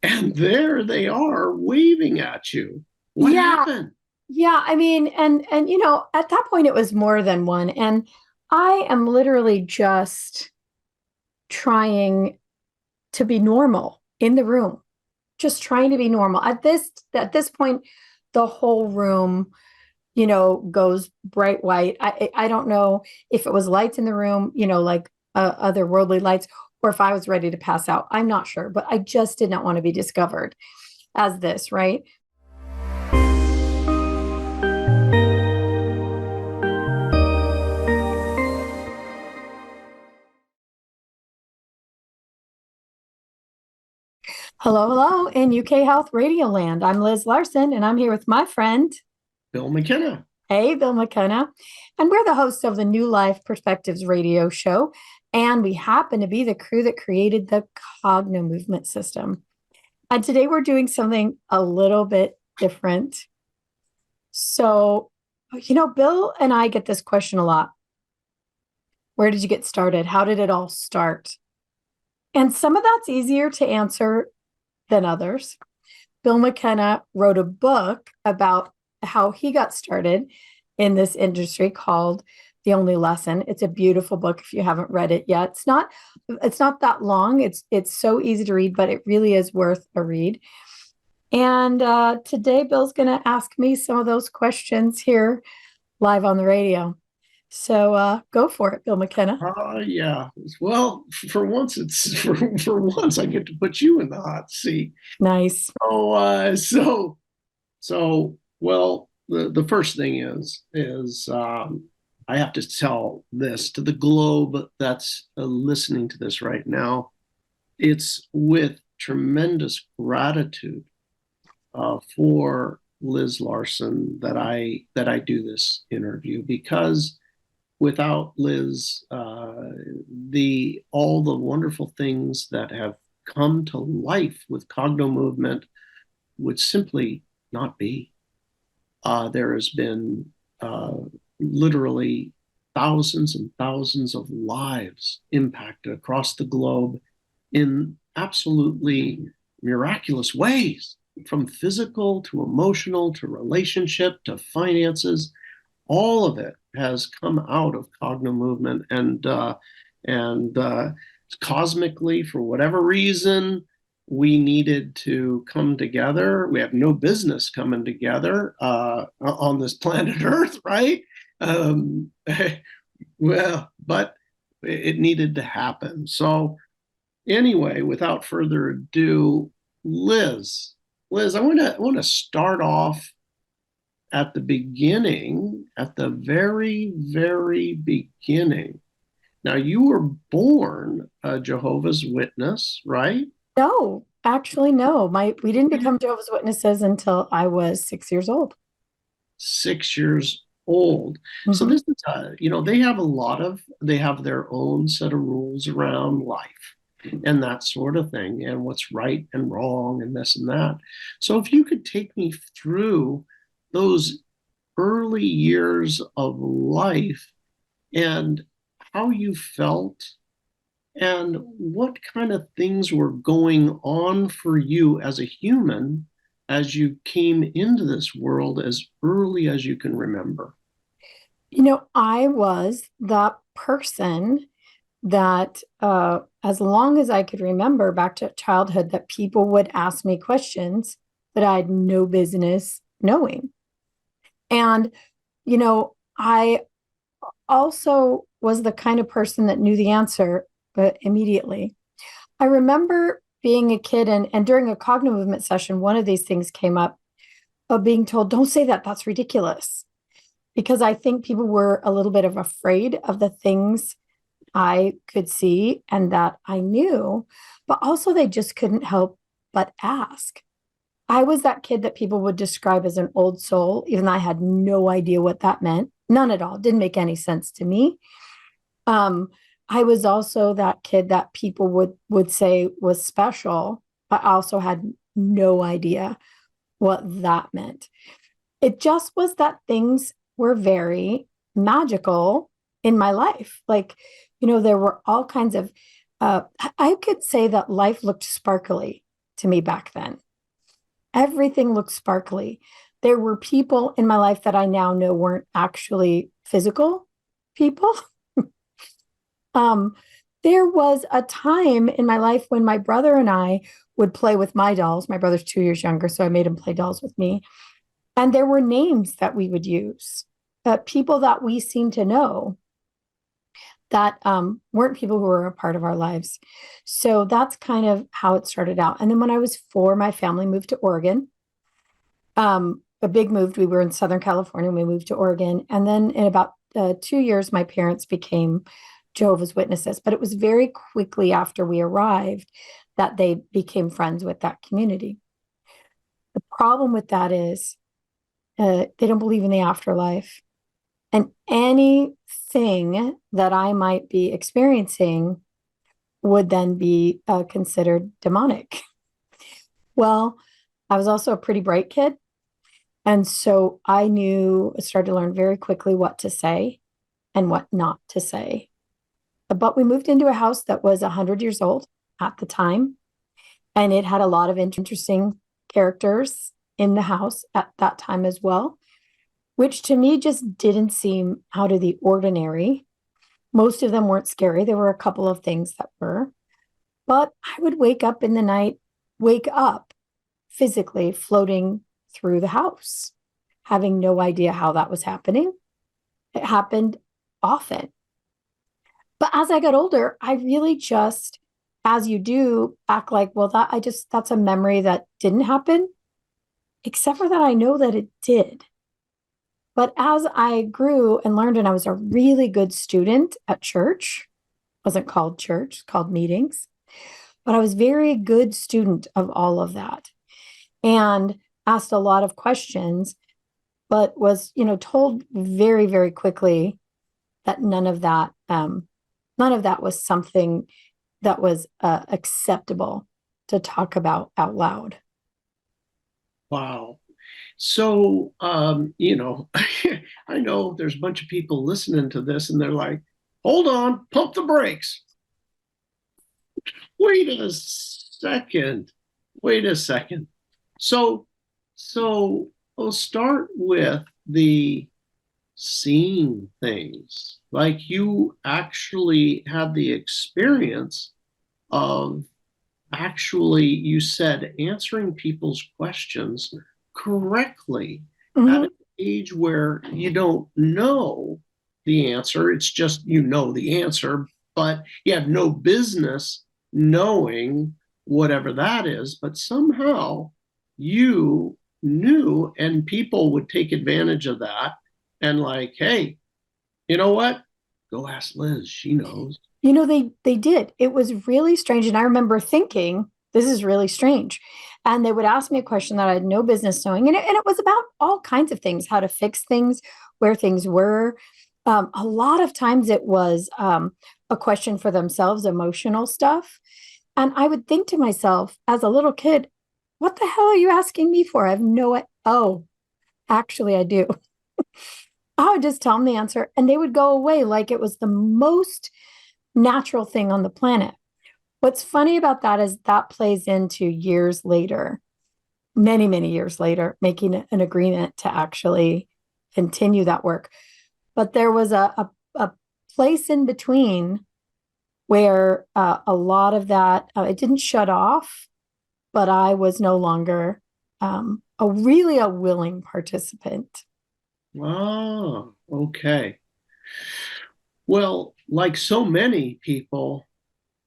And there they are waving at you. What Yeah, happened? yeah. I mean, and at that point it was more than one. And I am literally just trying to be normal in the room, just trying to be normal. At this point, the whole room, goes bright white. I don't know if it was lights in the room, like other worldly lights, or if I was ready to pass out. I'm not sure, but I just did not want to be discovered as this, right? Hello, hello in UK Health Radio Land. I'm Liz Larson, and I'm here with my friend, Bill McKenna. hey, Bill McKenna. And we're the hosts of the New Life Perspectives radio show. And we happen to be the crew that created the Cogno Movement System. And today we're doing something a little bit different. So, Bill and I get this question a lot. Where did you get started? How did it all start? And some of that's easier to answer than others. Bill McKenna wrote a book about how he got started in this industry called The Only Lesson. It's a beautiful book if you haven't read it yet. It's not that long. It's so easy to read, but it really is worth a read. And today Bill's going to ask me some of those questions here live on the radio. So go for it, Bill McKenna. Yeah. Well, for once, it's for once I get to put you in the hot seat. Nice. Well, the first thing is I have to tell this to the globe that's listening to this right now. It's with tremendous gratitude for Liz Larson that I do this interview because without Liz, the all the wonderful things that have come to life with Cogno Movement would simply not be. There has been literally thousands and thousands of lives impacted across the globe in absolutely miraculous ways, from physical to emotional to relationship to finances. All of it has come out of Cogno Movement, and cosmically, for whatever reason, we needed to come together. We have no business coming together on this planet Earth, right? Um, well, but it needed to happen. So anyway, without further ado, Liz, Liz, I want to start off at the beginning, at the very, very beginning. Now, you were born a Jehovah's Witness, right? No, actually, no. We didn't become Jehovah's Witnesses until I was 6 years old. 6 years old. So Mhm. this is, they have their own set of rules around life and that sort of thing, and what's right and wrong and this and that. So if you could take me through those early years of life and how you felt and what kind of things were going on for you as a human as you came into this world as early as you can remember. I was that person that, as long as I could remember back to childhood, that people would ask me questions that I had no business knowing. And, I also was the kind of person that knew the answer, but immediately. I remember being a kid and during a cognitive movement session, one of these things came up of being told, don't say that, that's ridiculous. Because I think people were a little bit of afraid of the things I could see and that I knew, but also they just couldn't help but ask. I was that kid that people would describe as an old soul, even though I had no idea what that meant. None at all. Didn't make any sense to me. Um, I was also that kid that people would say was special, but I also had no idea what that meant. It just was that things were very magical in my life. Like, there were all kinds of, I could say that life looked sparkly to me back then. Everything looked sparkly. There were people in my life that I now know weren't actually physical people. There was a time in my life when my brother and I would play with my dolls. My brother's 2 years younger, so I made him play dolls with me. And there were names that we would use, people that we seemed to know that weren't people who were a part of our lives. So that's kind of how it started out. And then when I was 4, my family moved to Oregon. A big move. We were in Southern California and we moved to Oregon. And then in about 2 years, my parents became Jehovah's Witnesses. But it was very quickly after we arrived that they became friends with that community. The problem with that is they don't believe in the afterlife. And anything that I might be experiencing would then be considered demonic. Well, I was also a pretty bright kid. And so I started to learn very quickly what to say and what not to say. But we moved into a house that was 100 years old at the time. And it had a lot of interesting characters in the house at that time as well, which to me just didn't seem out of the ordinary. Most of them weren't scary. There were a couple of things that were. But I would wake up in the night, wake up physically floating through the house, having no idea how that was happening. It happened often. But as I got older, I really just, as you do, act like, well, that's a memory that didn't happen, except for that I know that it did. But as I grew and learned, and I was a really good student at church, wasn't called church, called meetings, but I was a very good student of all of that and asked a lot of questions, but was, told very, very quickly that none of that was something that was acceptable to talk about out loud. Wow. So, I know there's a bunch of people listening to this and they're like, hold on, pump the brakes. Wait a second. So we'll start with the seeing things. Like you actually had the experience of actually, you said, answering people's questions correctly at an age where you don't know the answer. It's just the answer, but you have no business knowing whatever that is. But somehow you knew, and people would take advantage of that and like, hey, you know what? Go ask Liz. She knows. They did. It was really strange. And I remember thinking, this is really strange. And they would ask me a question that I had no business knowing. And it was about all kinds of things, how to fix things, where things were. A lot of times it was a question for themselves, emotional stuff. And I would think to myself as a little kid, what the hell are you asking me for? I have no idea. Oh, actually, I do. I would just tell them the answer and they would go away like it was the most natural thing on the planet. What's funny about that is that plays into years later, many, many years later, making an agreement to actually continue that work. But there was a place in between where a lot of that, it didn't shut off, but I was no longer a willing participant. Oh, okay. Well, like so many people,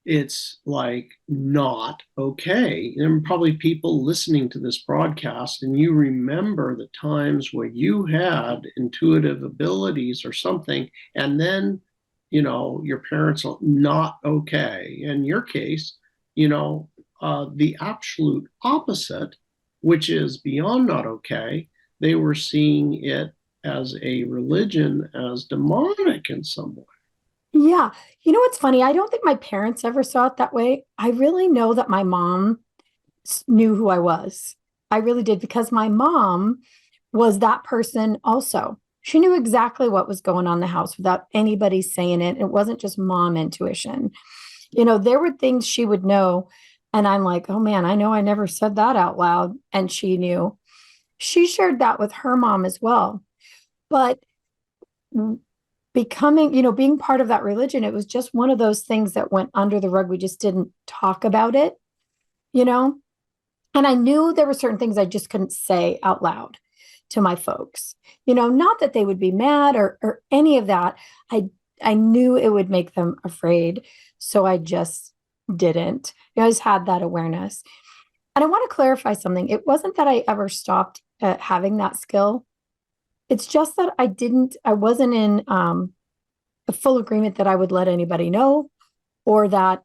it's like not okay. And probably people listening to this broadcast, and you remember the times where you had intuitive abilities or something, and then, your parents are not okay. In your case, the absolute opposite, which is beyond not okay. They were seeing it as a religion, as demonic in some way. Yeah. What's funny? I don't think my parents ever saw it that way. I really know that my mom knew who I was. I really did, because my mom was that person also. She knew exactly what was going on in the house without anybody saying it. It wasn't just mom intuition. There were things she would know And I'm like, oh man, I know I never said that out loud. And she knew. She shared that with her mom as well. But becoming, being part of that religion, it was just one of those things that went under the rug. We just didn't talk about it, you know? And I knew there were certain things I just couldn't say out loud to my folks. Not that they would be mad or any of that. I knew it would make them afraid. So I just didn't. I just had that awareness. And I want to clarify something. It wasn't that I ever stopped having that skill. It's just that I wasn't in a full agreement that I would let anybody know or that,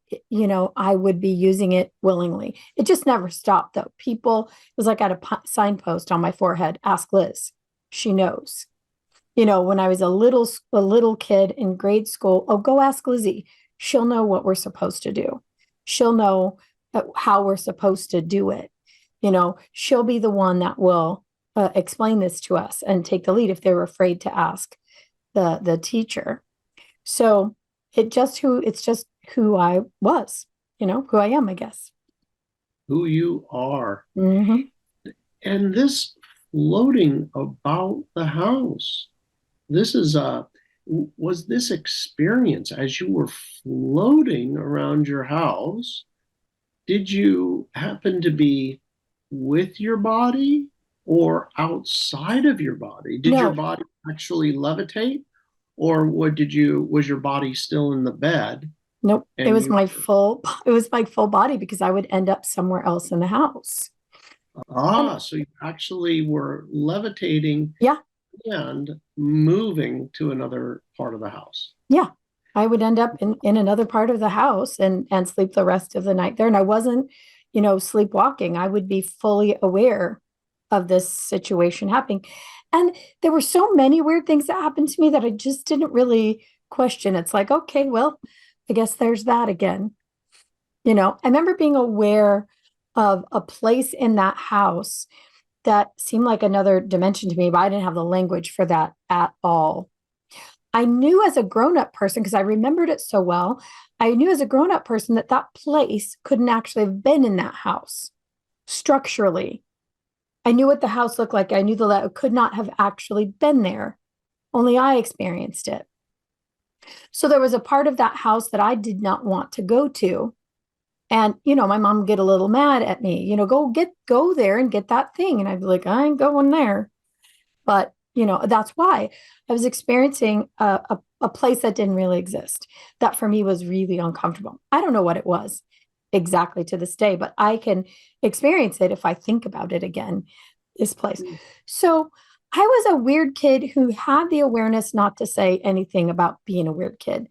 I would be using it willingly. It just never stopped though. It was like I had a signpost on my forehead, ask Liz. She knows. When I was a little kid in grade school, oh, go ask Lizzie. She'll know what we're supposed to do. She'll know how we're supposed to do it. She'll be the one that will explain this to us and take the lead if they were afraid to ask the teacher. So it's just who I was, who I am, I guess. Who you are. Mm-hmm. And this floating about the house, was this experience as you were floating around your house? Did you happen to be with your body or outside of your body? Did your No, body actually levitate, or was your body still in the bed nope. It and was you my full body because I would end up somewhere else in the house. And so you actually were levitating yeah, and moving to another part of the house. yeah. I would end up in another part of the house and sleep the rest of the night there. And I wasn't, sleepwalking. I would be fully aware of this situation happening. And there were so many weird things that happened to me that I just didn't really question. It's like, okay, well, I guess there's that again. I remember being aware of a place in that house that seemed like another dimension to me, but I didn't have the language for that at all. I knew as a grown-up person, because I remembered it so well, I knew as a grown-up person that that place couldn't actually have been in that house structurally. I knew what the house looked like. I knew that it could not have actually been there. Only I experienced it. So there was a part of that house that I did not want to go to. And, my mom would get a little mad at me, go there and get that thing. And I'd be like, I ain't going there. But, that's why I was experiencing a place that didn't really exist. That for me was really uncomfortable. I don't know what it was exactly to this day, but I can experience it if I think about it again, this place. So I was a weird kid who had the awareness not to say anything about being a weird kid.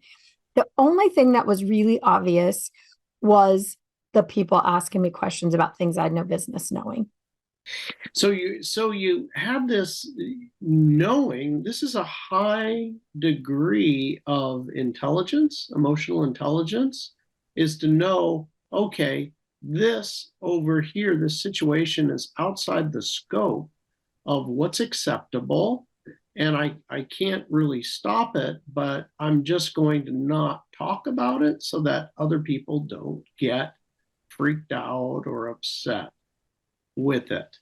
The only thing that was really obvious was the people asking me questions about things I had no business knowing. So you had this knowing. This is a high degree of intelligence, emotional intelligence, is to know, okay, this over here, this situation is outside the scope of what's acceptable, and I can't really stop it, but I'm just going to not talk about it so that other people don't get freaked out or upset with it.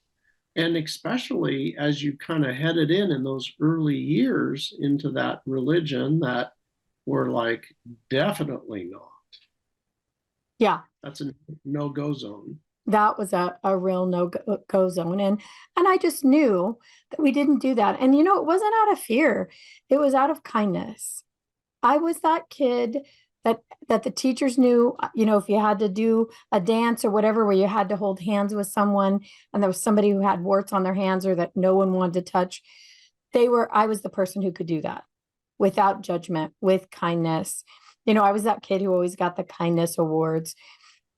And especially as you kind of headed in those early years into that religion that were like, definitely not. Yeah, That's a no-go zone. that was a real no-go zone. And I just knew that we didn't do that. And, it wasn't out of fear. It was out of kindness. I was that kid that the teachers knew, if you had to do a dance or whatever, where you had to hold hands with someone and there was somebody who had warts on their hands or that no one wanted to touch, I was the person who could do that without judgment, with kindness. I was that kid who always got the kindness awards.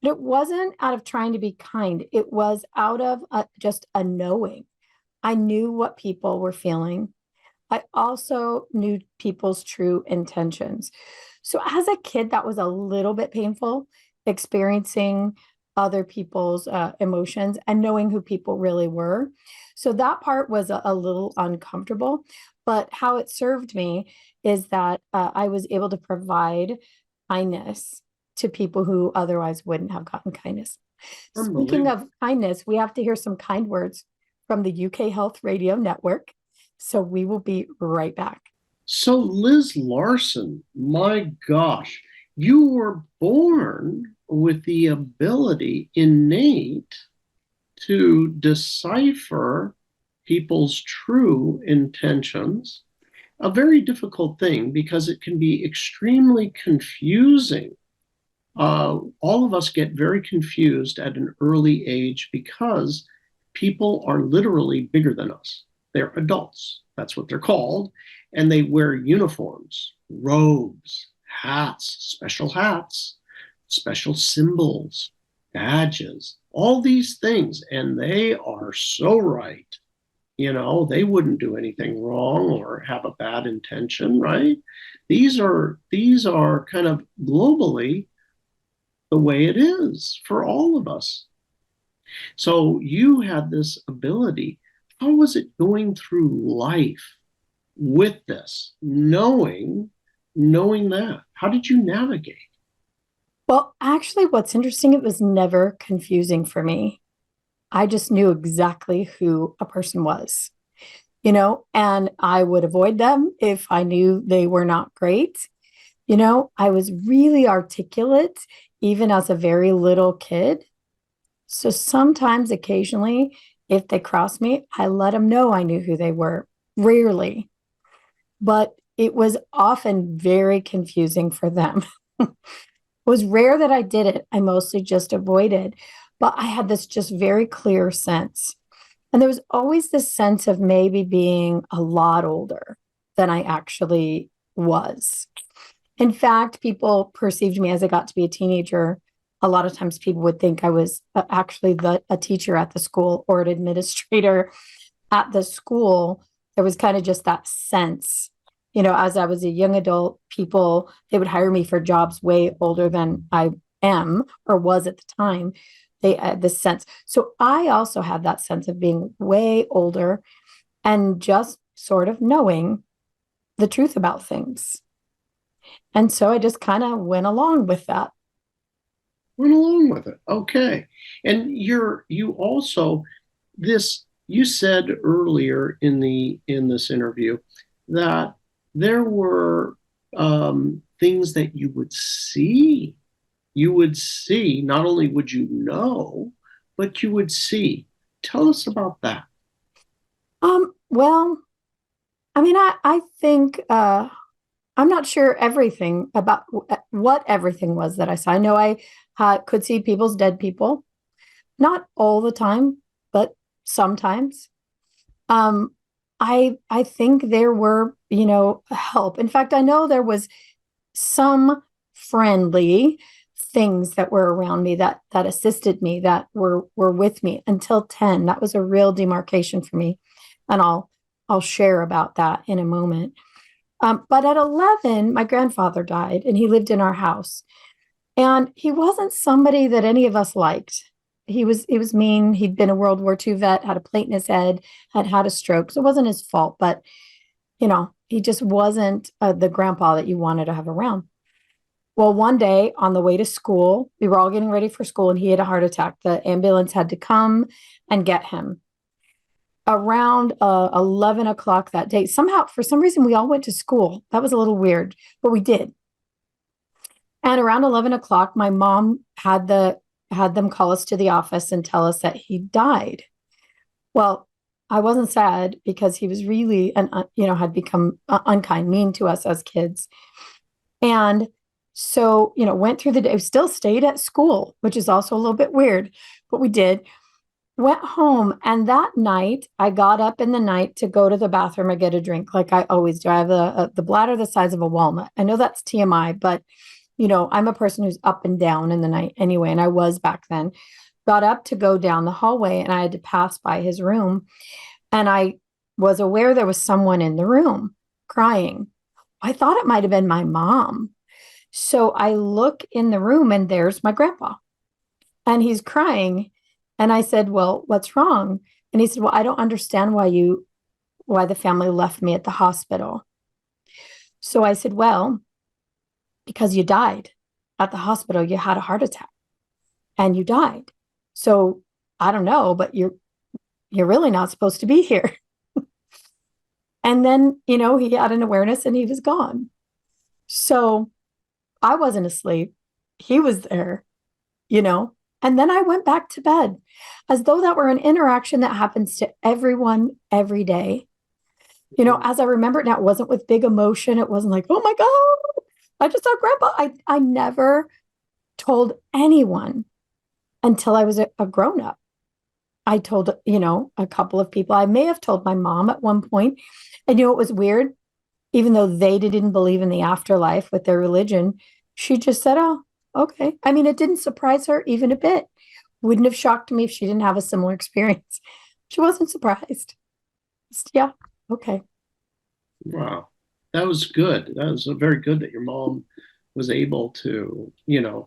But it wasn't out of trying to be kind. It was out of just a knowing. I knew what people were feeling. I also knew people's true intentions. So as a kid, that was a little bit painful, experiencing other people's emotions and knowing who people really were. So that part was a little uncomfortable. But how it served me is that I was able to provide kindness to people who otherwise wouldn't have gotten kindness. Speaking Unbelievable. of kindness, we have to hear some kind words from the UK Health Radio Network. So we will be right back. So, Liz Larson, my gosh, you were born with the ability innate to decipher people's true intentions. A very difficult thing because it can be extremely confusing. All of us get very confused at an early age because people are literally bigger than us. They're adults. That's what they're called. And they wear uniforms, robes, hats, special symbols, badges, all these things. And they are so right. They wouldn't do anything wrong or have a bad intention, right? These are kind of globally the way it is for all of us. So you had this ability. How was it going through life with this, knowing that? How did you navigate? Well, actually, what's interesting, it was never confusing for me. I just knew exactly who a person was, and I would avoid them if I knew they were not great. I was really articulate even as a very little kid. So sometimes, occasionally, if they crossed me, I let them know I knew who they were. Rarely, but it was often very confusing for them. It was rare that I did it. I mostly just avoided, but I had this just very clear sense. And there was always this sense of maybe being a lot older than I actually was. In fact, people perceived me as I got to be a teenager. A lot of times people would think I was actually a teacher at the school or an administrator at the school. There was kind of just that sense, as I was a young adult, they would hire me for jobs way older than I am or was at the time. They had this sense. So I also had that sense of being way older and just sort of knowing the truth about things. And so I just kind of went along with that. Went along with it. Okay. And you also this you said earlier in this interview that there were things that you would see. You would see, not only would you know, but you would see. Tell us about that. Well, I mean, I think I'm not sure everything about what everything was that I saw. I know I could see people's dead people, not all the time, but sometimes. Um, I think there were, help. In fact, I know there was some friendly things that were around me that assisted me, that were with me until 10. That was a real demarcation for me. And I'll share about that in a moment. But at 11, my grandfather died and he lived in our house. And he wasn't somebody that any of us liked. He was mean. He'd been a World War II vet, had a plate in his head, had had a stroke. So it wasn't his fault, but he just wasn't the grandpa that you wanted to have around. Well, one day on the way to school, we were all getting ready for school and he had a heart attack. The ambulance had to come and get him. Around 11 o'clock that day, somehow, for some reason, we all went to school. That was a little weird, but we did. And around 11 o'clock, my mom had them call us to the office and tell us that he died. Well, I wasn't sad because he was really, had become unkind, mean to us as kids. And so, went through the day, still stayed at school, which is also a little bit weird, but we did. Went home, and that night I got up in the night to go to the bathroom and get a drink like I always do. I have the bladder the size of a walnut. I know that's TMI, but I'm a person who's up and down in the night anyway, and I was back then. Got up to go down the hallway and I had to pass by his room, and I was aware there was someone in the room crying. I thought it might have been my mom. So I look in the room and there's my grandpa and he's crying. And I said, well, what's wrong? And he said, well, I don't understand why the family left me at the hospital. So I said, well, because you died at the hospital, you had a heart attack and you died. So I don't know, but you're really not supposed to be here. And then, he had an awareness and he was gone. So I wasn't asleep. He was there, you know. And then I went back to bed as though that were an interaction that happens to everyone every day. As I remember it now, it wasn't with big emotion. It wasn't like, oh my God, I just saw grandpa. I never told anyone until I was a grown up. I told, a couple of people. I may have told my mom at one point. And it was weird, even though they didn't believe in the afterlife with their religion, she just said, oh, okay. I mean, it didn't surprise her even a bit. Wouldn't have shocked me if she didn't have a similar experience. She wasn't surprised. Just, yeah, okay. Wow. That was good. That was very good that your mom was able to,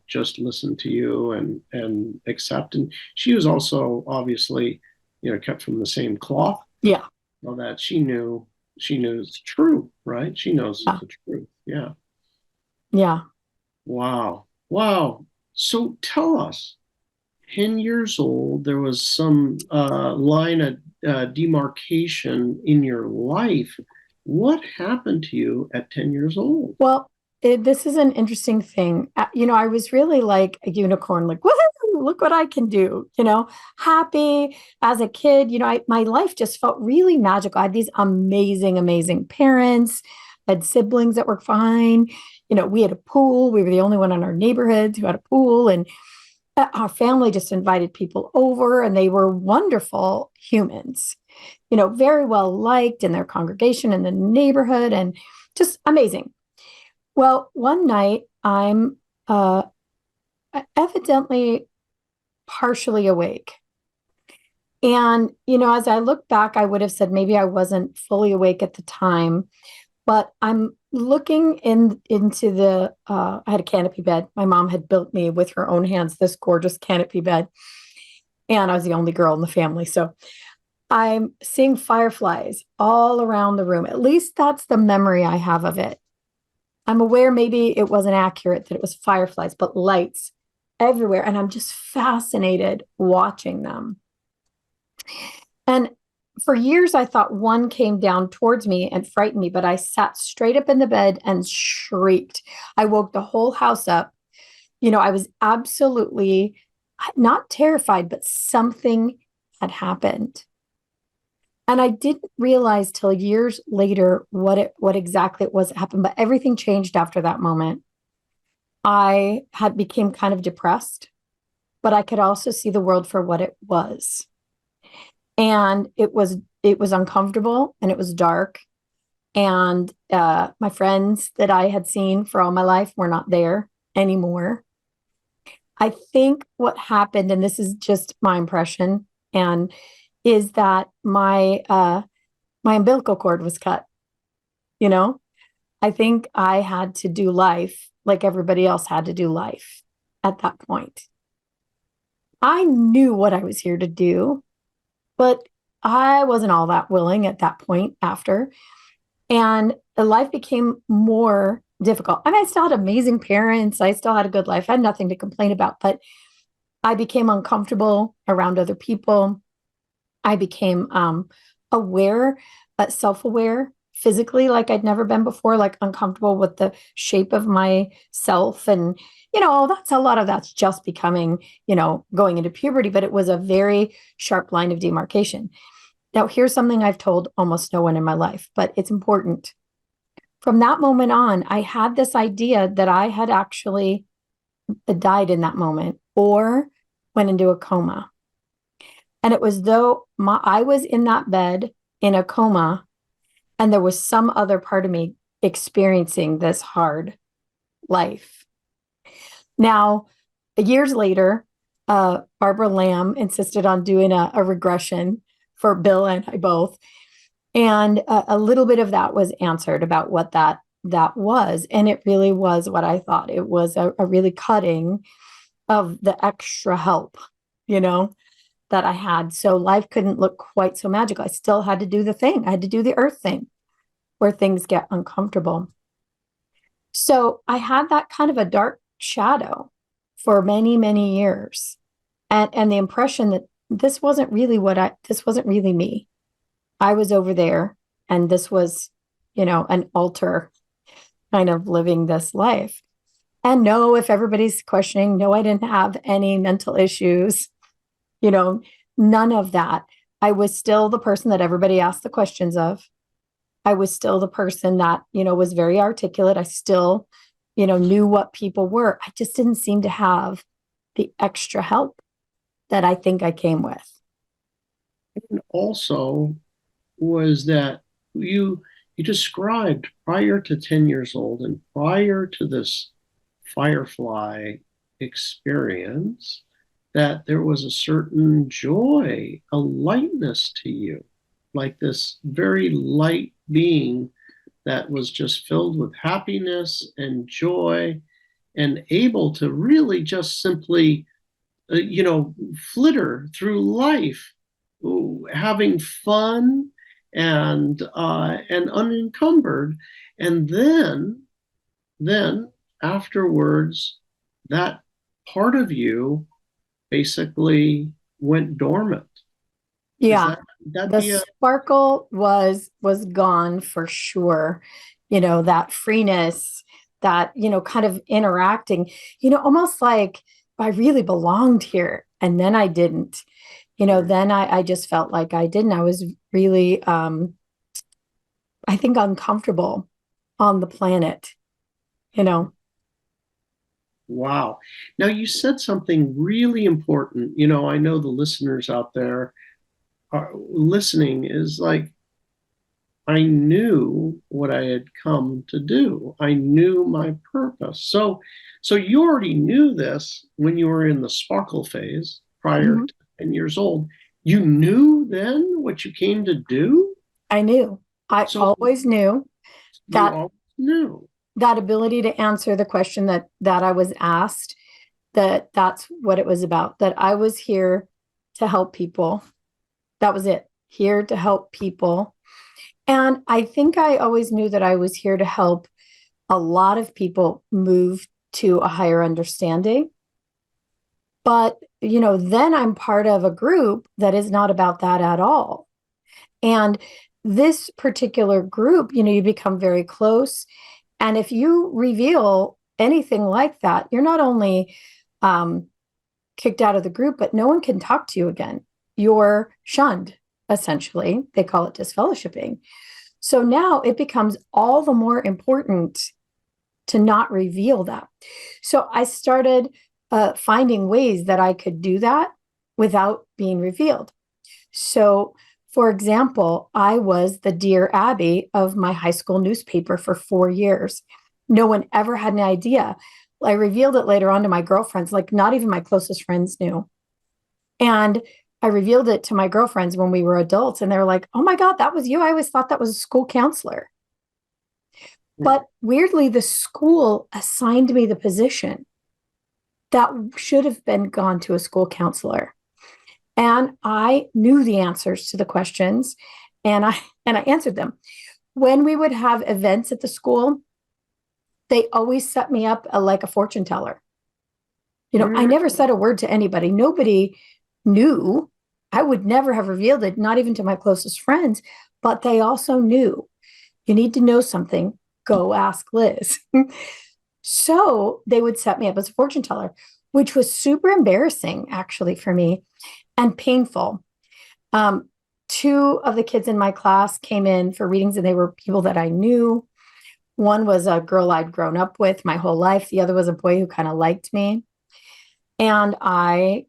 just listen to you and accept. And she was also obviously, cut from the same cloth. Yeah. So that she knew it's true, right? She knows Yeah. the truth. Yeah. Yeah. Wow. Wow. So tell us, 10 years old, there was some line of demarcation in your life. What happened to you at 10 years old? Well, this is an interesting thing. I was really like a unicorn, like, woohoo, look what I can do, happy as a kid. My life just felt really magical. I had these amazing, amazing parents. I had siblings that were fine. We had a pool. We were the only one in our neighborhood who had a pool. And our family just invited people over, and they were wonderful humans, very well liked in their congregation in the neighborhood and just amazing. Well, one night I'm evidently partially awake. And, as I look back, I would have said maybe I wasn't fully awake at the time, but I'm looking into I had a canopy bed. My mom had built me with her own hands this gorgeous canopy bed. And I was the only girl in the family. So I'm seeing fireflies all around the room. At least that's the memory I have of it. I'm aware maybe it wasn't accurate that it was fireflies, but lights everywhere. And I'm just fascinated watching them. And for years, I thought one came down towards me and frightened me, but I sat straight up in the bed and shrieked. I woke the whole house up. I was absolutely not terrified, but something had happened. And I didn't realize till years later what exactly it was that happened, but everything changed after that moment. I had became kind of depressed, but I could also see the world for what it was. And it was uncomfortable and it was dark. And my friends that I had seen for all my life were not there anymore. I think what happened, and this is just my impression, and is that my umbilical cord was cut. I think I had to do life like everybody else had to do life at that point. I knew what I was here to do, but I wasn't all that willing at that point after. And life became more difficult. I mean, I still had amazing parents. I still had a good life. I had nothing to complain about, but I became uncomfortable around other people. I became aware, self-aware physically, like I'd never been before, like uncomfortable with the shape of myself. And, that's a lot of that's just becoming, going into puberty, but it was a very sharp line of demarcation. Now, here's something I've told almost no one in my life, but it's important. From that moment on, I had this idea that I had actually died in that moment or went into a coma. And it was though I was in that bed in a coma, and there was some other part of me experiencing this hard life. Now, years later, Barbara Lamb insisted on doing a regression for Bill and I both. And a little bit of that was answered about what that was. And it really was what I thought. It was a really cutting of the extra help, that I had. So life couldn't look quite so magical. I still had to do the thing. I had to do the earth thing where things get uncomfortable. So I had that kind of a dark shadow for many, many years. and the impression that this wasn't really this wasn't really me. I was over there, and this was, an alter kind of living this life. And no, if everybody's questioning, no, I didn't have any mental issues, you know, none of that. I was still the person that everybody asked the questions of. I was still the person that, was very articulate. I still, knew what people were. I just didn't seem to have the extra help that I think I came with. And also was that you described prior to 10 years old and prior to this firefly experience that there was a certain joy, a lightness to you, like this very light being that was just filled with happiness and joy and able to really just simply, flitter through life, having fun and unencumbered. And then afterwards, that part of you basically went dormant. Yeah. That The be a sparkle was gone for sure. That freeness, that, kind of interacting, almost like I really belonged here and then I didn't. Then I just felt like I didn't. I was really I think uncomfortable on the planet, you know. wow. Now you said something really important. I know the listeners out there are listening is like, I knew what I had come to do. I knew my purpose. So you already knew this when you were in the sparkle phase prior Mhm. to 10 years old. You knew then what you came to do. I knew. I So always knew you that always knew. that ability to answer the question that I was asked, that's what it was about, that I was here to help people. That was it. Here to help people. And I think I always knew that I was here to help a lot of people move to a higher understanding. But, then I'm part of a group that is not about that at all. And this particular group, you become very close. And if you reveal anything like that, you're not only kicked out of the group, but no one can talk to you again. You're shunned, essentially. They call it disfellowshipping. So now it becomes all the more important to not reveal that. So I started finding ways that I could do that without being revealed. So, for example, I was the Dear Abby of my high school newspaper for 4 years. No one ever had an idea. I revealed it later on to my girlfriends, like not even my closest friends knew. And I revealed it to my girlfriends when we were adults, and they were like, "Oh my God, that was you. I always thought that was a school counselor." But weirdly, the school assigned me the position that should have been gone to a school counselor. And I knew the answers to the questions, and I answered them. When we would have events at the school, they always set me up like a fortune teller. I never said a word to anybody. Nobody knew. I would never have revealed it, not even to my closest friends, but they also knew. You need to know something, go ask Liz. So they would set me up as a fortune teller, which was super embarrassing actually for me and painful. Two of the kids in my class came in for readings, and they were people that I knew. One was a girl I'd grown up with my whole life. The other was a boy who kind of liked me. And I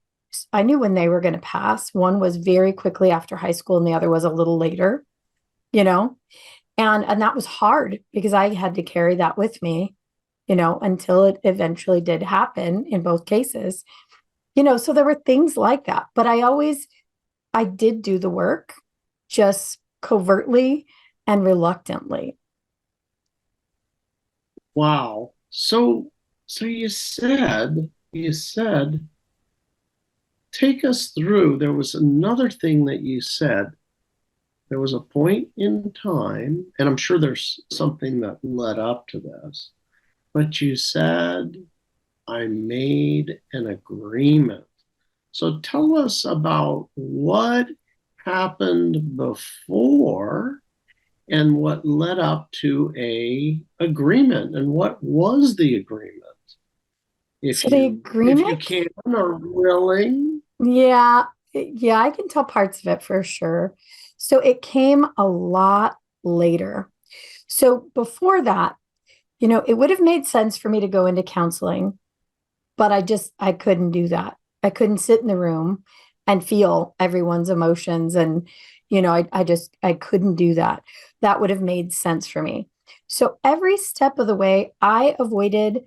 knew when they were going to pass. One was very quickly after high school, and the other was a little later, you know. And that was hard because I had to carry that with me, until it eventually did happen in both cases. So there were things like that. But I did do the work, just covertly and reluctantly. Wow. So you said take us through. There was another thing that you said. There was a point in time, and I'm sure there's something that led up to this, but you said, I made an agreement. So tell us about what happened before and what led up to a agreement, and what was the agreement? So the If you agreement, can or willing. yeah, yeah, I can tell parts of it for sure. So it came a lot later. So before that, it would have made sense for me to go into counseling, but I couldn't do that. I couldn't sit in the room and feel everyone's emotions. And, I couldn't do that. That would have made sense for me. So every step of the way, I avoided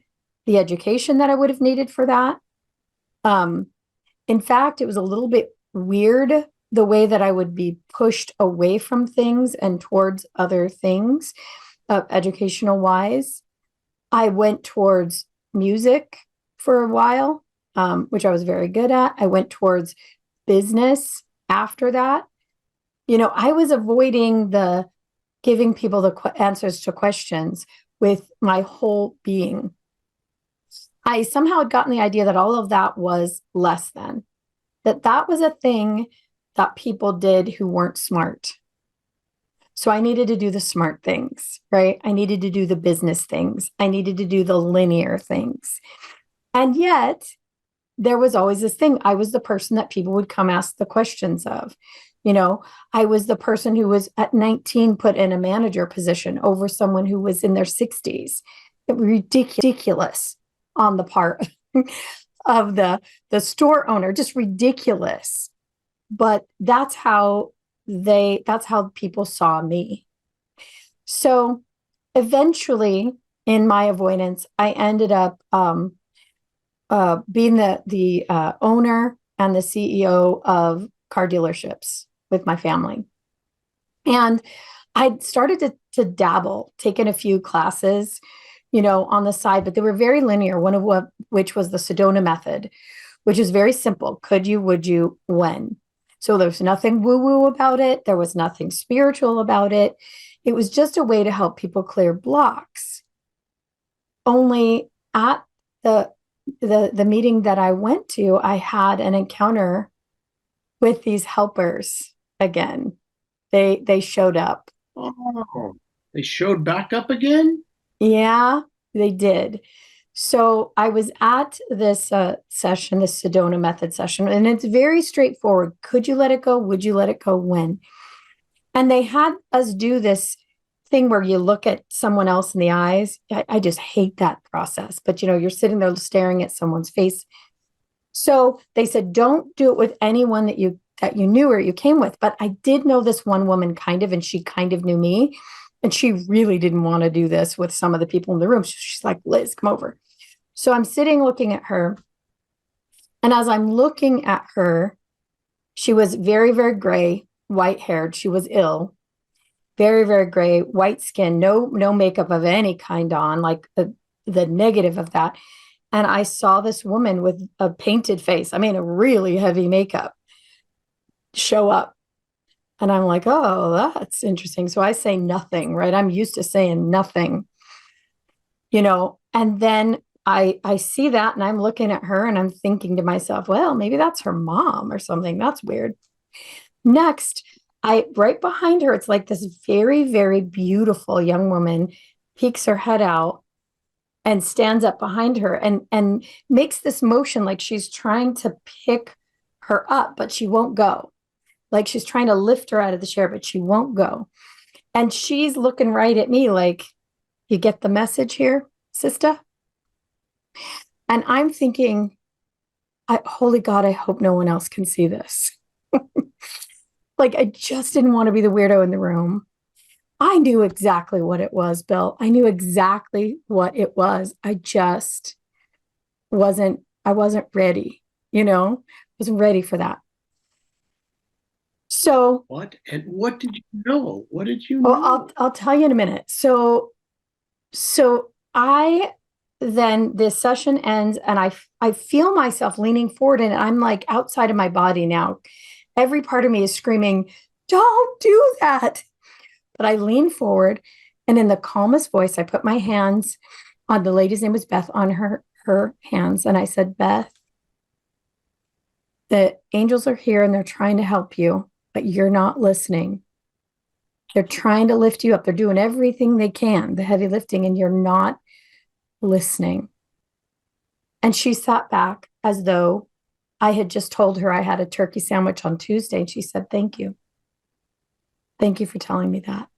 the education that I would have needed for that. Um, in fact, it was a little bit weird the way that I would be pushed away from things and towards other things, educational wise. I went towards music for a while, which I was very good at. I went towards business after that. I was avoiding the giving people the answers to questions with my whole being. I somehow had gotten the idea that all of that was less than, that was a thing that people did who weren't smart. So I needed to do the smart things, right? I needed to do the business things. I needed to do the linear things. And yet, there was always this thing. I was the person that people would come ask the questions of. I was the person who was at 19 put in a manager position over someone who was in their 60s. Ridiculous on the part of the store owner, just ridiculous. But that's how people saw me. So eventually, in my avoidance, I ended up being the owner and the CEO of car dealerships with my family. And I started to dabble, taking a few classes, on the side, but they were very linear, one of which was the Sedona Method, which is very simple. Could you, would you, when? So there's nothing woo-woo about it. There was nothing spiritual about it. It was just a way to help people clear blocks. Only at the meeting that I went to, I had an encounter with these helpers again. They showed up. Oh, they showed back up again? Yeah, they did. So I was at this session, this Sedona Method session, and it's very straightforward. Could you let it go? Would you let it go? When? And they had us do this thing where you look at someone else in the eyes. I just hate that process. But you're sitting there staring at someone's face. So they said, don't do it with anyone that you knew or you came with. But I did know this one woman kind of, and she kind of knew me. And she really didn't want to do this with some of the people in the room. She's like, Liz, come over. So I'm sitting looking at her. And as I'm looking at her, she was very, very gray, white haired. She was ill, very, very gray, white skin, no makeup of any kind on, like the negative of that. And I saw this woman with a painted face, I mean, a really heavy makeup, show up. And I'm like, oh, that's interesting. So I say nothing, right? I'm used to saying nothing, and then I see that and I'm looking at her and I'm thinking to myself, well, maybe that's her mom or something. That's weird. Next, right behind her, it's like this very, very beautiful young woman peeks her head out and stands up behind her and makes this motion like she's trying to pick her up, but she won't go. Like she's trying to lift her out of the chair, but she won't go. And she's looking right at me like, you get the message here, sister? And I'm thinking, holy God, I hope no one else can see this. Like, I just didn't want to be the weirdo in the room. I knew exactly what it was, Bill. I knew exactly what it was. I wasn't ready, wasn't ready for that. So What did you know? What did you well, know? I'll tell you in a minute. So I then this session ends and I feel myself leaning forward and I'm like outside of my body now. Every part of me is screaming, don't do that. But I lean forward and in the calmest voice, I put my hands on the lady's name was Beth on her hands. And I said, Beth, The angels are here and they're trying to help you, but you're not listening. They're trying to lift you up. They're doing everything they can, the heavy lifting, and you're not listening. And she sat back as though I had just told her I had a turkey sandwich on Tuesday. And she said, "Thank you. Thank you for telling me that."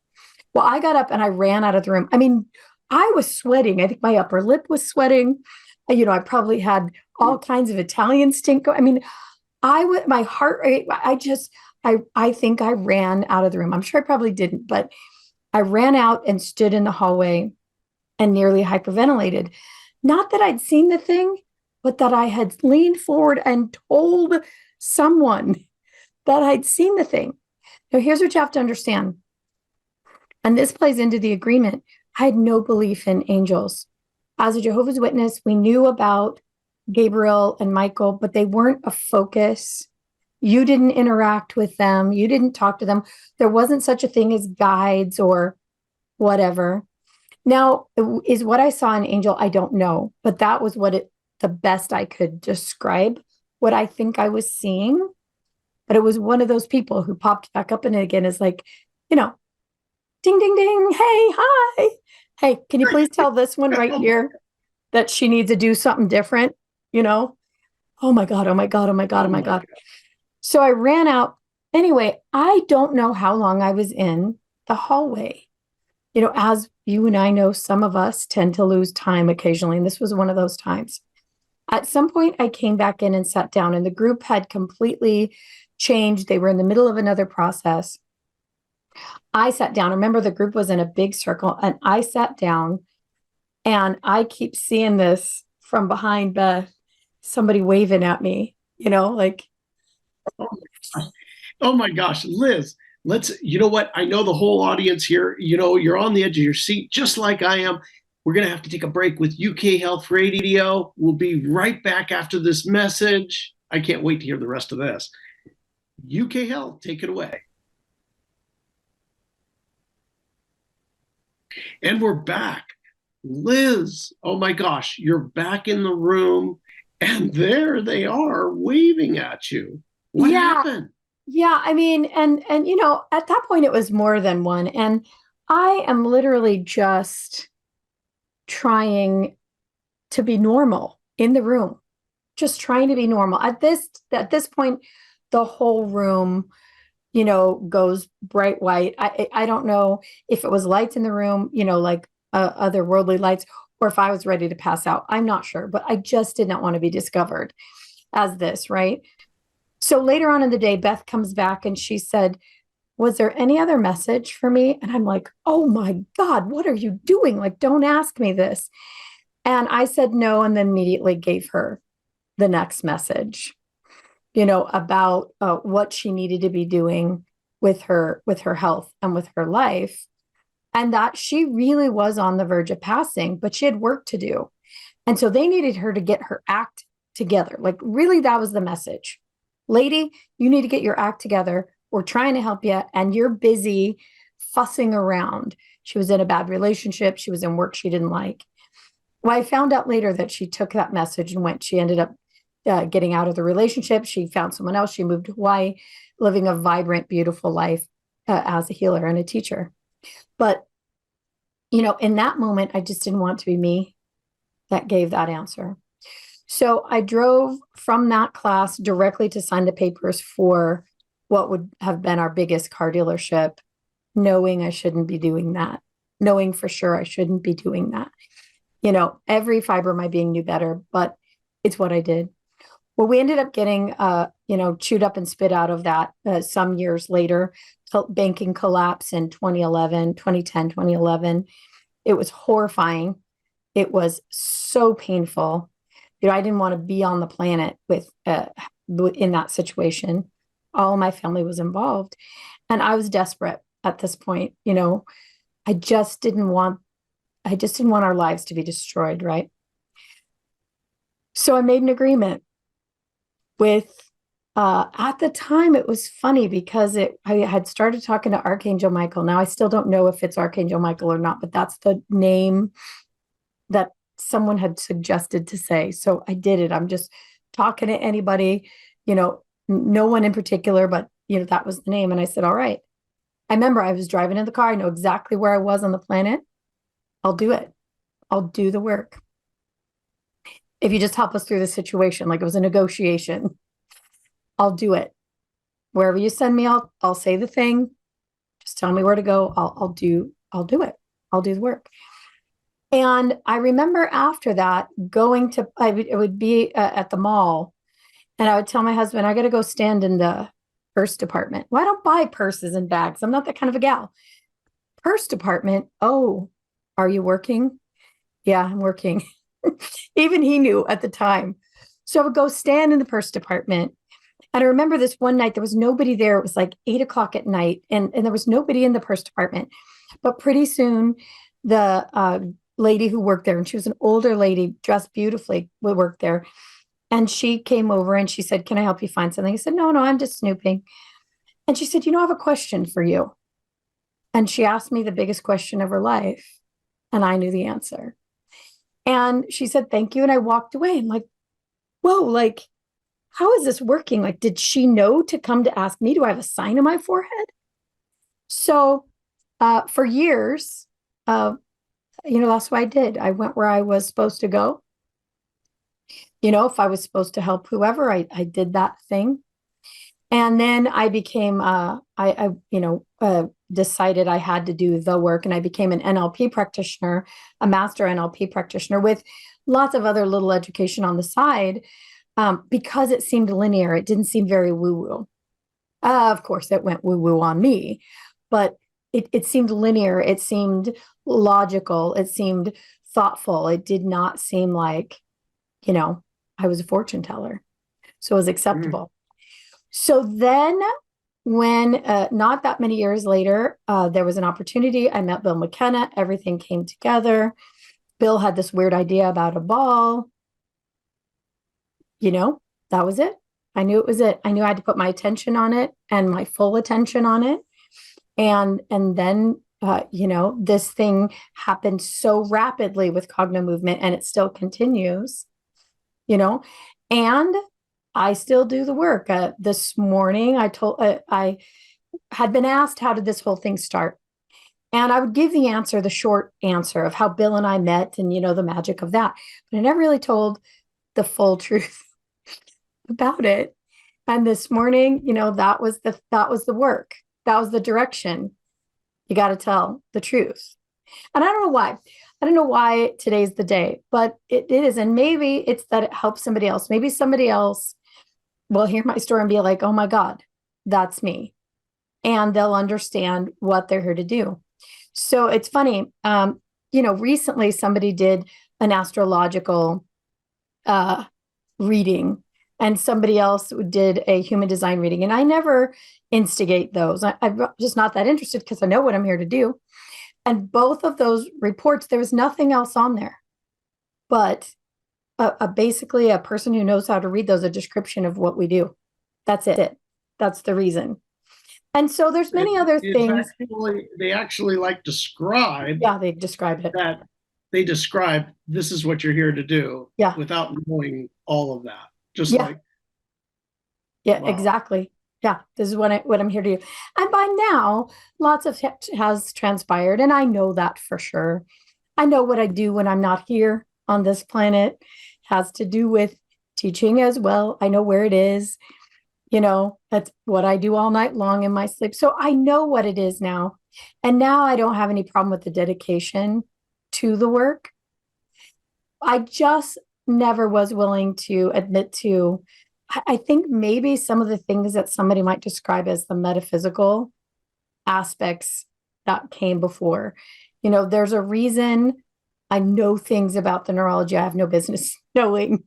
Well, I got up and I ran out of the room. I mean, I was sweating. I think my upper lip was sweating. I probably had all kinds of Italian stink. I mean, my heart rate, I think I ran out of the room. I'm sure I probably didn't, but I ran out and stood in the hallway and nearly hyperventilated. Not that I'd seen the thing, but that I had leaned forward and told someone that I'd seen the thing. Now, here's what you have to understand. And this plays into the agreement. I had no belief in angels. As a Jehovah's Witness, we knew about Gabriel and Michael, but they weren't a focus. You didn't interact with them. You didn't talk to them. There wasn't such a thing as guides or whatever. Now, is what I saw an angel? I don't know, but that was the best I could describe what I think I was seeing. But it was one of those people who popped back up and again is like, ding, ding, ding. Hey, hi. Hey, can you please tell this one right here that she needs to do something different? Oh my God, oh my God, oh my God, oh my God. So I ran out. Anyway, I don't know how long I was in the hallway. As you and I know, some of us tend to lose time occasionally. And this was one of those times. At some point, I came back in and sat down, and the group had completely changed. They were in the middle of another process. I sat down. Remember, the group was in a big circle, and I sat down, and I keep seeing this from behind Beth, somebody waving at me, like. Oh my gosh, Liz, you know what? I know the whole audience here, you're on the edge of your seat, just like I am. We're going to have to take a break with UK Health Radio. We'll be right back after this message. I can't wait to hear the rest of this. UK Health, take it away. And we're back. Liz, oh my gosh, you're back in the room, and there they are waving at you. What happened? Yeah, I mean, and at that point it was more than one. And I am literally just trying to be normal in the room, just trying to be normal. At this point, the whole room, goes bright white. I don't know if it was lights in the room, like other worldly lights, or if I was ready to pass out. I'm not sure, but I just did not want to be discovered as this, right? So later on in the day, Beth comes back and she said, "Was there any other message for me?" And I'm like, "Oh my God, what are you doing? Like, don't ask me this." And I said no, and then immediately gave her the next message, about what she needed to be doing with her health and with her life. And that she really was on the verge of passing, but she had work to do. And so they needed her to get her act together. Like, really, that was the message. Lady, you need to get your act together. We're trying to help you, and you're busy fussing around. She was in a bad relationship. She was in work she didn't like. Well, I found out later that she took that message and went. She ended up getting out of the relationship. She found someone else. She moved to Hawaii, living a vibrant, beautiful life as a healer and a teacher. But, in that moment, I just didn't want to be me that gave that answer. So I drove from that class directly to sign the papers for what would have been our biggest car dealership, knowing I shouldn't be doing that, knowing for sure I shouldn't be doing that. Every fiber of my being knew better, but it's what I did. Well, we ended up getting, chewed up and spit out of that some years later. Banking collapse in 2010, 2011. It was horrifying. It was so painful. I didn't want to be on the planet in that situation. All my family was involved, and I was desperate at this point. I just didn't want our lives to be destroyed, right? So I made an agreement with, at the time, it was funny because I had started talking to Archangel Michael. Now, I still don't know if it's Archangel Michael or not, but that's the name that someone had suggested to say. So I did it. I'm just talking to anybody, no one in particular, but, that was the name. And I said, all right. I remember I was driving in the car. I know exactly where I was on the planet. I'll do it. I'll do the work. If you just help us through the situation, like it was a negotiation, I'll do it. Wherever you send me, I'll say the thing. Just tell me where to go. I'll do it. I'll do the work. And I remember after that it would be at the mall, and I would tell my husband, I got to go stand in the purse department. Well, I don't buy purses and bags. I'm not that kind of a gal. Purse department. Oh, are you working? Yeah, I'm working. Even he knew at the time. So I would go stand in the purse department. And I remember this one night, there was nobody there. It was like 8 o'clock at night, and there was nobody in the purse department. But pretty soon, the lady who worked there, and she was an older lady, dressed beautifully, would work there. And she came over and she said, can I help you find something? I said, no, I'm just snooping. And she said, I have a question for you. And she asked me the biggest question of her life. And I knew the answer. And she said, thank you. And I walked away. I'm like, whoa, like, how is this working? Like, did she know to come to ask me? Do I have a sign on my forehead? So for years, that's what I did. I went where I was supposed to go. If I was supposed to help whoever, I did that thing. And then I became, decided I had to do the work, and I became an NLP practitioner, a master NLP practitioner with lots of other little education on the side, because it seemed linear. It didn't seem very woo-woo. Of course, it went woo-woo on me, but it seemed linear. It seemed logical. It seemed thoughtful. It did not seem like, I was a fortune teller. So it was acceptable. So then when not that many years later, there was an opportunity. I met Bill McKenna. Everything came together. Bill had this weird idea about a ball. That was it. I knew it was it. I knew I had to put my attention on it and my full attention on it. And then, this thing happened so rapidly with Cogno Movement, and it still continues, and I still do the work. This morning, I had been asked, how did this whole thing start? And I would give the short answer of how Bill and I met and, the magic of that. But I never really told the full truth about it. And this morning, that was the work. That was the direction. You got to tell the truth. And I don't know why. I don't know why today's the day, but it is. And maybe it's that it helps somebody else. Maybe somebody else will hear my story and be like, oh my God, that's me. And they'll understand what they're here to do. So it's funny. Recently somebody did an astrological reading, and somebody else did a human design reading. And I never instigate those. I'm just not that interested because I know what I'm here to do. And both of those reports, there was nothing else on there, but basically a person who knows how to read those, a description of what we do. That's it. That's the reason. And so there's many other things. They actually like describe. Yeah, they describe it. That they describe, this is what you're here to do. Yeah. Without knowing all of that. Just Yeah. like. Yeah, Wow. Exactly. Yeah, this is what I'm here to do. And by now, lots of has transpired, and I know that for sure. I know what I do when I'm not here on this planet. It has to do with teaching as well. I know where it is. That's what I do all night long in my sleep. So I know what it is now. And now I don't have any problem with the dedication to the work. I just never was willing to admit to, I think maybe some of the things that somebody might describe as the metaphysical aspects that came before. There's a reason I know things about the neurology I have no business knowing.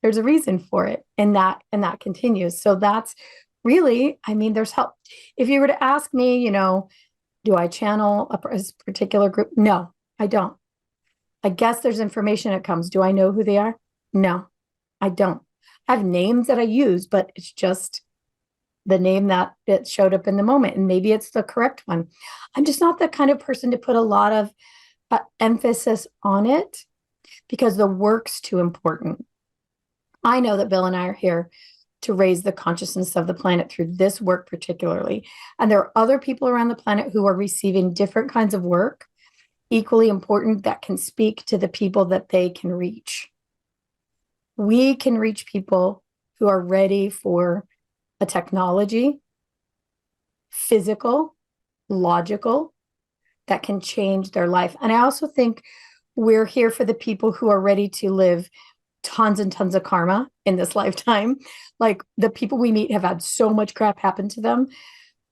There's a reason for it, and that continues. So that's really, there's help. If you were to ask me, do I channel a particular group? No, I don't. I guess there's information that comes. Do I know who they are? No, I don't. I have names that I use, but it's just the name that it showed up in the moment, and maybe it's the correct one. I'm just not the kind of person to put a lot of emphasis on it because the work's too important. I know that Bill and I are here to raise the consciousness of the planet through this work particularly. And there are other people around the planet who are receiving different kinds of work, equally important, that can speak to the people that they can reach. We can reach people who are ready for a technology, physical, logical, that can change their life. And I also think we're here for the people who are ready to live tons and tons of karma in this lifetime. Like the people we meet have had so much crap happen to them.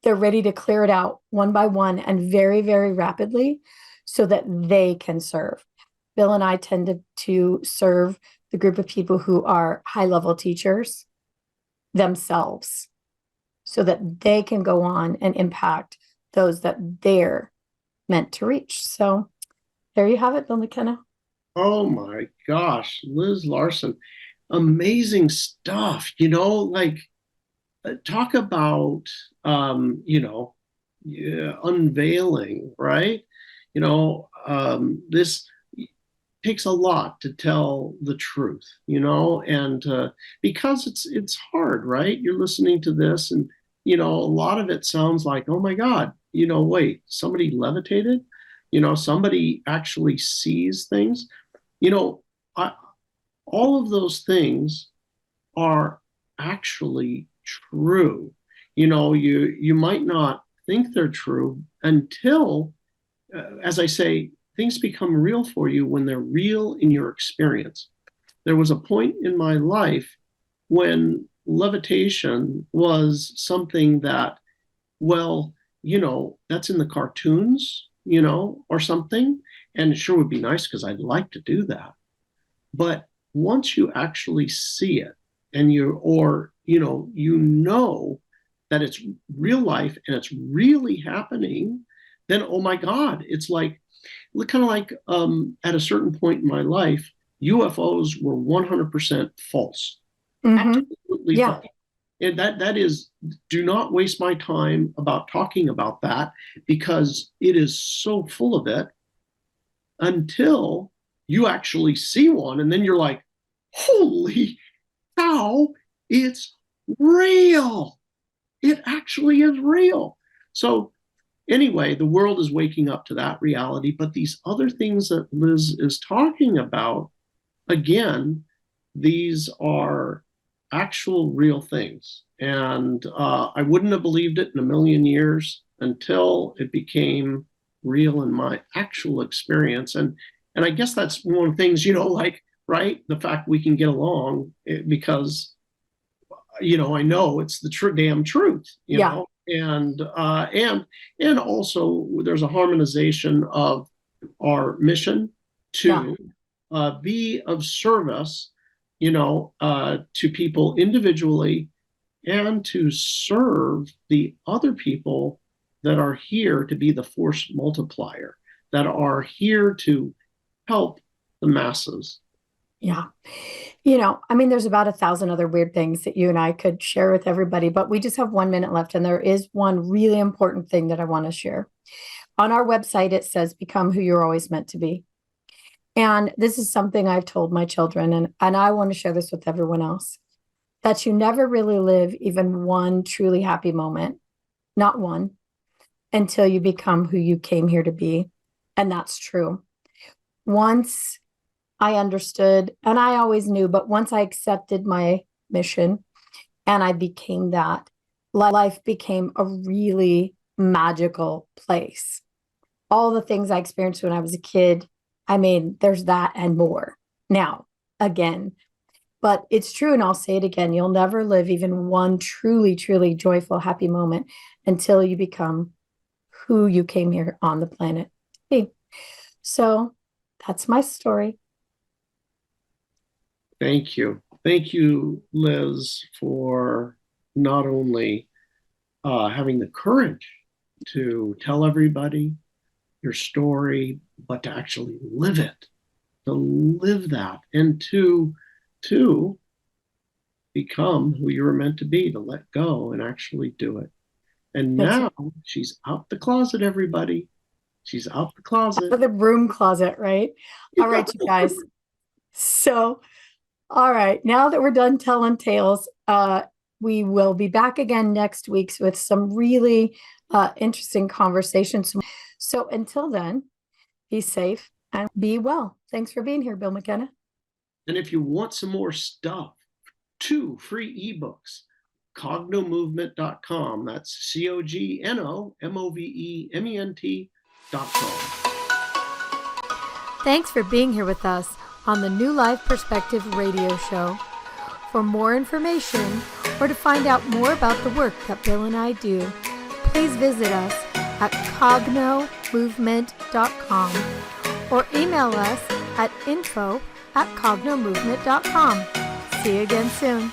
They're ready to clear it out one by one and very, very rapidly so that they can serve. Bill and I tend to serve the group of people who are high-level teachers themselves so that they can go on and impact those that they're meant to reach. So there you have it, Bill McKenna. Oh my gosh, Liz Larson, amazing stuff. Like talk about, yeah, unveiling, right? This takes a lot to tell the truth, and because it's hard, right? You're listening to this, and a lot of it sounds like, oh my God, wait, somebody levitated, somebody actually sees things, I, all of those things are actually true. You might not think they're true until, as I say, things become real for you when they're real in your experience. There was a point in my life when levitation was something that, well, that's in the cartoons, or something. And it sure would be nice because I'd like to do that. But once you actually see it and that it's real life and it's really happening, then, oh my God, it's like, kind of like at a certain point in my life, UFOs were 100% false. Mm-hmm. Absolutely Yeah. false. And that is, do not waste my time about talking about that because it is so full of it until you actually see one. And then you're like, holy cow, it's real. It actually is real. So anyway, the world is waking up to that reality. But these other things that Liz is talking about, again, these are actual real things. And I wouldn't have believed it in a million years until it became real in my actual experience. And I guess that's one of the things, like, right, the fact we can get along because, I know it's the damn truth, Yeah. and also there's a harmonization of our mission to be of service, to people individually and to serve the other people that are here to be the force multiplier, that are here to help the masses. Yeah. There's about 1,000 other weird things that you and I could share with everybody, but we just have 1 minute left. And there is one really important thing that I want to share. On our website, it says, become who you're always meant to be. And this is something I've told my children, and I want to share this with everyone else, that you never really live even one truly happy moment, not one, until you become who you came here to be. And that's true. Once I understood, and I always knew, but once I accepted my mission and I became that, life became a really magical place. All the things I experienced when I was a kid, there's that and more now, again. But it's true, and I'll say it again, you'll never live even one truly, truly joyful, happy moment until you become who you came here on the planet to be. So that's my story. Thank you. Thank you, Liz, for not only having the courage to tell everybody your story, but to actually live it, to live that, and to become who you were meant to be, to let go and actually do it. And now she's out the closet, everybody. She's out the closet. For the broom closet, right? All right, you guys. So, all right, now that we're done telling tales, we will be back again next week with some really interesting conversations. So until then, be safe and be well. Thanks for being here, Bill McKenna. And if you want some more stuff, 2 free ebooks, cognomovement.com. That's cognomovement.com. Thanks for being here with us on the New Life Perspective radio show. For more information or to find out more about the work that Bill and I do, please visit us at cognomovement.com or email us at info@cognomovement.com. See you again soon.